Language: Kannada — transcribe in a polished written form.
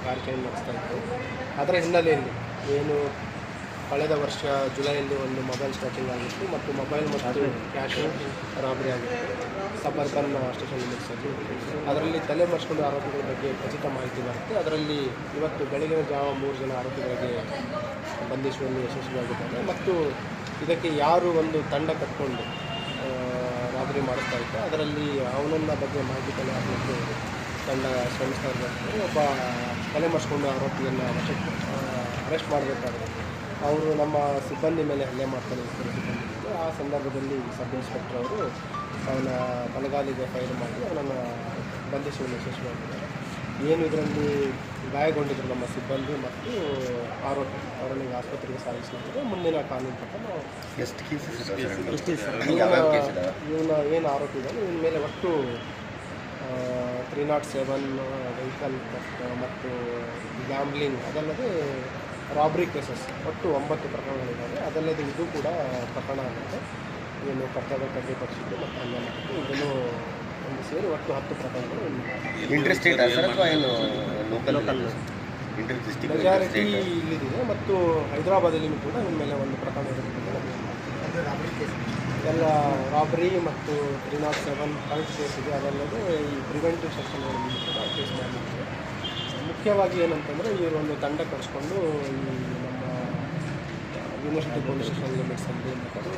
ಕಾರ್ಯಾಚರಣೆ ನಡೆಸ್ತಾ ಇತ್ತು. ಅದರ ಹಿನ್ನೆಲೆಯಲ್ಲಿ ಏನು ಕಳೆದ ವರ್ಷ ಜುಲೈಯಲ್ಲಿ ಒಂದು ಮೊಬೈಲ್ ಸ್ನ್ಯಾಚಿಂಗ್ ಆಗಿತ್ತು ಮತ್ತು ಮೊಬೈಲ್ ಮತ್ತು ಕ್ಯಾಶು ರಾಬರಿ ಆಗಿತ್ತು ಸಬರ್ಬನ್ ಸ್ಟೇಷನ್ ಲಿಮಿಟ್ಸಲ್ಲಿ. ಅದರಲ್ಲಿ ತಲೆಮರೆಸಿಕೊಂಡು ಆರೋಪಿಗಳ ಬಗ್ಗೆ ಖಚಿತ ಮಾಹಿತಿ ಬರುತ್ತೆ. ಅದರಲ್ಲಿ ಇವತ್ತು ಬೆಳಗಿನ ಜಾವ 3 ಜನ ಆರೋಪಿಗಳಿಗೆ ಬಂಧಿಸುವಲ್ಲಿ ಯಶಸ್ವಿಯಾಗಿದ್ದಾರೆ ಮತ್ತು ಇದಕ್ಕೆ ಯಾರು ಒಂದು ತಂಡ ಕಟ್ಕೊಂಡು ರಾಬರಿ ಮಾಡಿಸ್ತಾ ಇತ್ತು ಅದರಲ್ಲಿ ಅವನನ್ನ ಬಗ್ಗೆ ಮಾಹಿತಿ ಕಲೆ ಹಾಕಲಿಕ್ಕೆ ತಂಡ ಶ್ರಮಿಸ್ತಾ ಇದ್ದಾರೆ. ಒಬ್ಬ ತಲೆಮರೆಸಿಕೊಂಡು ಆರೋಪಿಯನ್ನು ಅರೆಸ್ಟ್ ಮಾಡಬೇಕಾದ್ರೆ ಅವರು ನಮ್ಮ ಸಿಬ್ಬಂದಿ ಮೇಲೆ ಹಲ್ಲೆ ಮಾಡ್ತಾರೆ ಸಿಬ್ಬಂದಿ. ಆ ಸಂದರ್ಭದಲ್ಲಿ ಸಬ್ ಇನ್ಸ್ಪೆಕ್ಟರ್ ಅವರು ಅವನ ಬಲಗಾಲಿಗೆ ಫೈರ್ ಮಾಡಿ ಅವನನ್ನು ಬಂಧಿಸುವಲ್ಲಿ ಯಶಸ್ವಿಯಾಗಿದ್ದಾರೆ. ಏನು ಇದರಲ್ಲಿ ಗಾಯಗೊಂಡಿದ್ದರು ನಮ್ಮ ಸಿಬ್ಬಂದಿ ಮತ್ತು ಆರೋಪಿ ಅವರನ್ನು ಆಸ್ಪತ್ರೆಗೆ ಸಾಗಿಸಲಾಗಿದೆ. ಮುಂದಿನ ಕಾನೂನು ಪ್ರಕಾರ ಇವನ ಏನು ಆರೋಪಿ ಇದ್ದಾನೆ ಇವನ ಮೇಲೆ ಒಟ್ಟು 307 ವೆಹಿಕಲ್ ಮತ್ತು ಗ್ಯಾಂಬ್ಲಿಂಗ್ ಅದಲ್ಲದೆ ರಾಬ್ರಿ ಕೇಸಸ್ ಒಟ್ಟು 9 ಪ್ರಕರಣಗಳಿದ್ದಾವೆ. ಅದಲ್ಲದೆ ಇದು ಕೂಡ ಪ್ರಕರಣ ಆಗುತ್ತೆ. ಏನು ಕರ್ತವ್ಯ ಪ್ರತಿಪಕ್ಷಿದ್ದು ಮತ್ತು ಹಲ್ಲೆ ಮಾಡಿದ್ದು ಇದನ್ನು ಒಂದು ಸೇರಿ ಒಟ್ಟು 10 ಪ್ರಕರಣಗಳು ಮೆಜಾರಿಟಿ ಇಲ್ಲಿದೆ ಮತ್ತು ಹೈದರಾಬಾದಲ್ಲಿಯೂ ಕೂಡ ನಿಮ್ಮ ಮೇಲೆ ಒಂದು ಪ್ರಕರಣ ಇರುತ್ತೆ. ಎಲ್ಲ ರಾಬ್ರಿ ಮತ್ತು 307 ಕಲ್ಟ್ ಕೇಸ್ ಇದೆ. ಅದಲ್ಲದೆ ಈ ಪ್ರಿವೆಂಟಿವ್ ಸೆಕ್ಷನ್ಗಳಲ್ಲಿ ಕೂಡ ಕೇಸ್ ಮಾಡಲಿಕ್ಕೆ ಮುಖ್ಯವಾಗಿ ಏನಂತಂದರೆ ಇವರು ಒಂದು ತಂಡ ಕರೆಸ್ಕೊಂಡು ಈ ನಮ್ಮ ಯೂನಿವರ್ಸಿಟಿ ಪೊಲೀಸ್ ಸ್ಟೇಷನ್ ಲಿಮಿಟ್ಸಲ್ಲಿ ಮತ್ತು